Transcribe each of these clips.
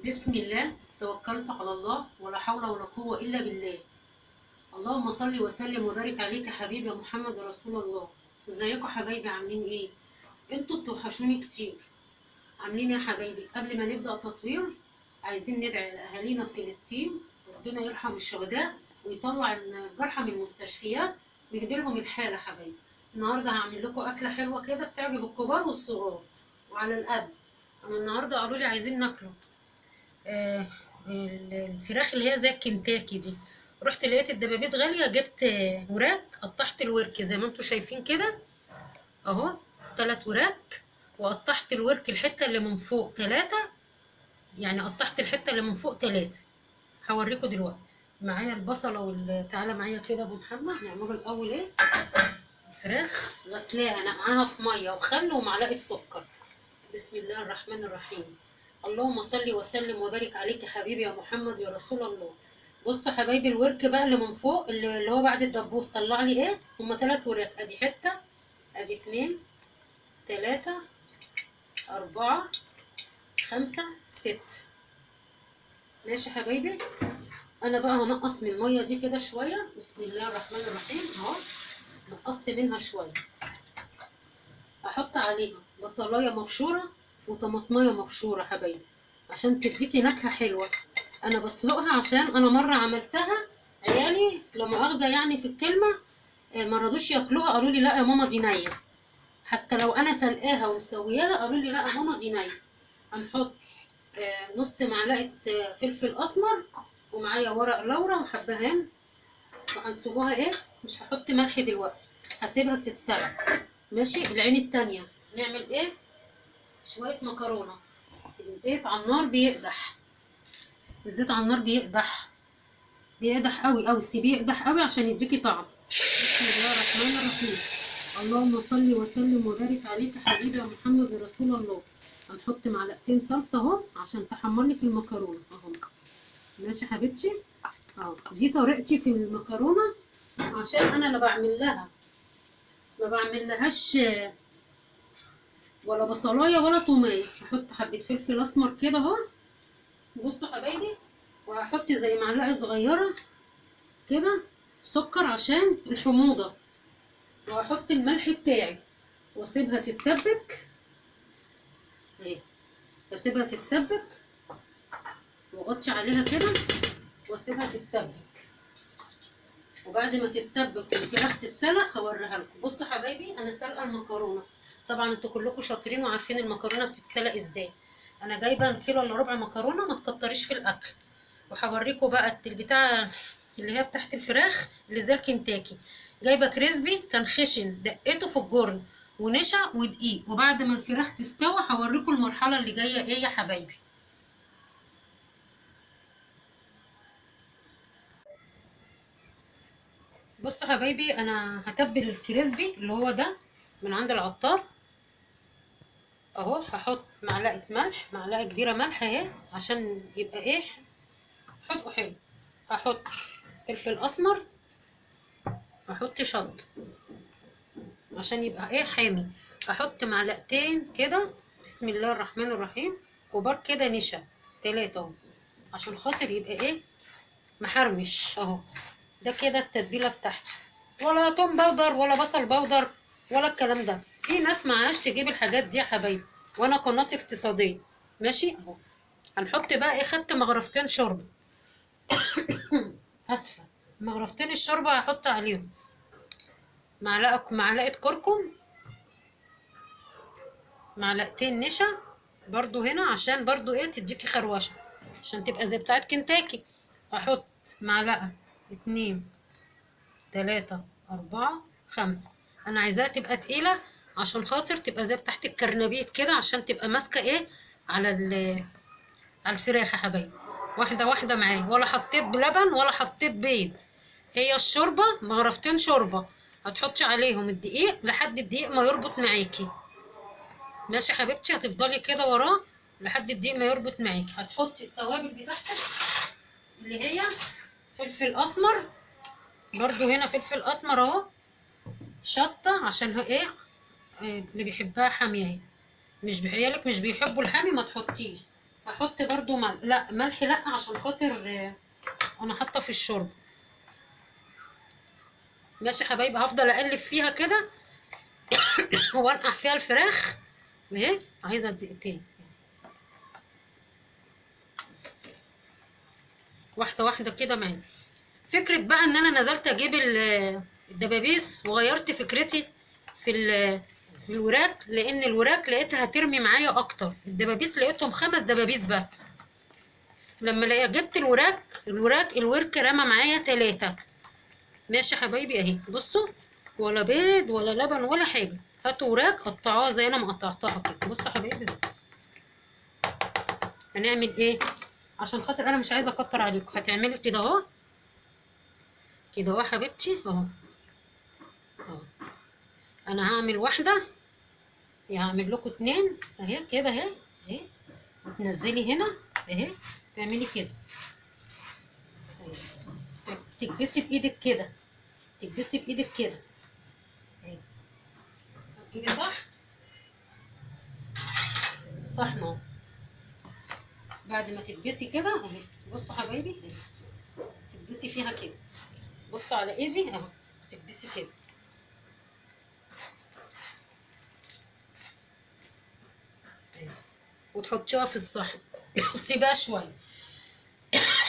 بسم الله توكلت على الله ولا حول ولا قوة إلا بالله. اللهم صل وسلم وبارك عليك يا حبيبي يا محمد رسول الله. ازيكم حبايبي عاملين ايه؟ انتوا بتوحشوني كتير. عاملين ايه يا حبايبي؟ قبل ما نبدأ تصوير عايزين ندعي لأهالينا في فلسطين، ربنا يرحم الشهداء ويطلع الجرحى من المستشفيات ويهدلهم الحالة حبايبي. النهارده هعمل لكم أكلة حلوة كده بتعجب الكبار والصغار وعلى القد. أنا النهارده قالوا لي عايزين ناكله آه، الفراخ اللي هي زي الكنتاكي دي. رحت لقيت الدبابيس غالية، جبت وراك، قطعت الورك زي ما انتوا شايفين كده اهو، 3 وراك. وقطعت الورك الحتة اللي من فوق 3، يعني قطعت الحتة اللي من فوق 3. هوريكم دلوقتي. معايا البصلة تعالى معايا كده ابو محمد. نعمله الاول ايه؟ الفراخ غسلاها انا معاها في مية وخل ومعلقة سكر. بسم الله الرحمن الرحيم. اللهم صل وسلم وبارك عليك يا حبيبي يا محمد يا رسول الله. بصوا حبايبي الورك بقى اللي من فوق اللي هو بعد الدبوس طلع لي ايه؟ هما 3 وراك. ادي حته، ادي 2، 3، 4، 5، 6. ماشي حبايبي. انا بقى هنقص من الميه دي كده شويه. بسم الله الرحمن الرحيم اهو. نقصت منها شويه. احط عليها بصلايه مبشوره وطماطمايه مبشوره حبايبي عشان تديكي نكهه حلوه. انا بسلقها عشان انا مره عملتها، عيالي لا مؤاخذه يعني في الكلمه ما رضوش ياكلوها، قالوا لي لا يا ماما دي نيه. حتى لو انا سلقاها ومسوياها قالوا لي لا يا ماما دي نيه. هنحط نص معلقه فلفل اسمر، ومعايا ورق لورا وحبهان، وهنسيبوها ايه، مش هحط ملح دلوقتي، هسيبها تتسلق. ماشي. العين التانية نعمل ايه؟ شويه مكرونه. الزيت على النار بيقدح، الزيت على النار بيقدح، بيقدح قوي قوي، سيبيه يقدح قوي عشان يديكي طعم. بسم الله الرحمن الرحيم. اللهم صل وسلم وبارك عليك يا حبيبي يا محمد يا رسول الله. هنحط معلقتين صلصه اهو عشان تحمر لك المكرونه اهو. ماشي حبيبتي. اهو دي طريقتي في المكرونه، عشان انا لا بعمل لها، ما بعمل لهاش ولا بصلايه ولا توميه. هحط حبه فلفل اسمر كده اهو. بصوا حبايبي. وهحط زي معلقه صغيره كده سكر عشان الحموضه. وهحط الملح بتاعي واسيبها تتسبك اهي. بسيبها تتسبك واغطي عليها كده واسيبها تتسبك. وبعد ما تتسبك والفراخ تتسلق هوريها لكم. بصوا حبايبي انا سالقه المكرونه. طبعا انتوا كلكم شاطرين وعارفين المكرونه بتتسلق ازاي. انا جايبه كيلو الا ربع مكرونه، ما تكتريش في الاكل. وهوريكم بقى البتاع اللي هي بتاعت الفراخ اللي زي الكنتاكي. جايبه كريسبي كان خشن، دقيته في الجرن ونشا ودقيق. وبعد ما الفراخ تستوي هوريكم المرحله اللي جايه ايه يا حبايبي. بصوا حبايبي انا هتبل الكريسبي اللي هو ده من عند العطار اهو. هحط معلقه ملح، معلقه كبيره ملح اهي عشان يبقى ايه حطه حلو. هحط فلفل اسمر، هحط شطه عشان يبقى ايه حامي. احط معلقتين كده بسم الله الرحمن الرحيم كبار كده نشا 3 اهو عشان خاطر يبقى ايه محرمش اهو. ده كده التتبيله بتاعتي. ولا توم بودر ولا بصل بودر ولا الكلام ده. في ناس معاش تجيب الحاجات دي يا حبايبي، وانا قناتي اقتصاديه. ماشي اهو. هنحط بقى ايه، خدت مغرفتين شوربه اسفه، مغرفتين الشوربه هحط عليهم معلقه كركم، معلقتين نشا برضو هنا عشان برضو ايه تديكي خروشه عشان تبقى زي بتاعت كنتاكي. احط معلقه 2، 3، 4، 5. انا عايزاها تبقى تقيله عشان خاطر تبقى زي بتاعت الكرنبيت كده عشان تبقى ماسكه ايه على على الفراخ يا حبايبي. واحده واحده معايا، ولا حطيت بلبن ولا حطيت بيض. هي الشوربه مغرفتين شوربه هتحطي عليهم الدقيق لحد الدقيق ما يربط معاكي. ماشي حبيبتي. هتفضلي كده وراه لحد الدقيق ما يربط معاكي. هتحطي التوابل بتاعتك اللي هي فلفل اسمر، برضو هنا فلفل اسمر اهو، شطه عشان هو ايه اللي بيحبها حاميه اهي. مش بيحيالك مش بيحبوا الحامي ما تحطيش. هحط برضو لا ملح لا، عشان خاطر انا حاطه في الشرب. ماشي يا حبايبي، هفضل اقلب فيها كده وانقع فيها الفراخ اهي. عايزه دقيقتين، واحده واحده كده معايا. فكره بقى ان انا نزلت اجيب الدبابيس، وغيرت فكرتي في في الوراك، لان الوراك لقيتها هترمي معايا اكتر. الدبابيس لقيتهم 5 دبابيس بس. لما جبت الوراك الورك رمى معايا 3. ماشي يا حبايبي اهي، بصوا، ولا بيض ولا لبن ولا حاجه. هاتوا وراك قطعوها زي انا ما قطعتها كده. بصوا يا حبايبي، هنعمل ايه عشان خاطر انا مش عايزه اكتر عليكم. هتعملي كده اهو، كده اهو حبيبتي اهو. اهو انا هعمل واحده، يا هعمل لكم 2 اهي كده اهي. اهي وتنزلي هنا اهي، تعملي كده اهي. تكبسي بايدك كده، تكبسي بايدك كده اهي. كده صح، صح نو. بعد ما تكبسي كده اهي، بصوا حبايبي اهي، تكبسي فيها كده. بصوا على ايدي اهو، تكبسي كده اهي، وتحطيها في الصحن وتسيبها شويه.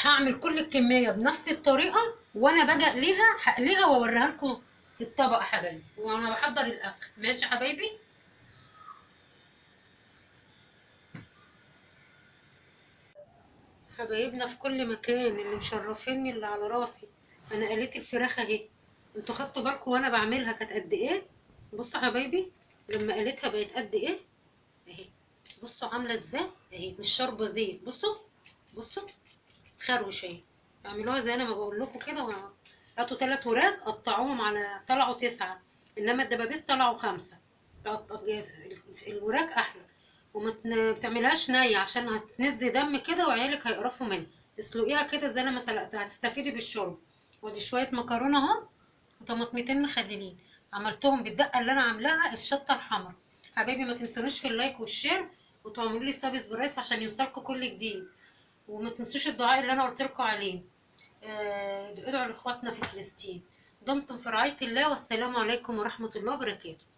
هعمل كل الكميه بنفس الطريقه، وانا باجي اقليها هقليها واوريها لكم في الطبق يا حبايبي وانا بحضر الاكل. ماشي يا حبايبي. حبايبنا في كل مكان اللي مشرفيني اللي على راسي، انا قليت الفراخ اهي. انتوا خدتوا بالكم وانا بعملها كانت قد ايه؟ بصوا يا حبايبي لما قليتها بقت قد ايه اهي. بصوا عامله ازاي اهي، مش شاربه زيت. بصوا بصوا، تخروش اهي. اعملوها زي انا ما بقول لكم كده هاتوا 3 وراك قطعوهم على، طلعوا 9، انما الدبابيس طلعوا 5. الوراك احلى. وما بتعملهاش نية عشان هتنزلي دم كده وعيالك هيقرفوا منها. اسلقيها كده زي انا ما سلقتها، هتستفيدي بالشرب. ودي شويه مكرونه اهو، وطماطمتين مخللين، عملتهم بالدقه اللي انا عاملاها الشطه الحمراء. حبايبي ما تنسونوش في اللايك والشير، وتعملوا لي سبسكرايب عشان يوصلكم كل جديد. وما تنسوش الدعاء اللي انا قلت لكم عليه. ادعوا لاخواتنا في فلسطين. دمتم في رعايه الله، والسلام عليكم ورحمه الله وبركاته.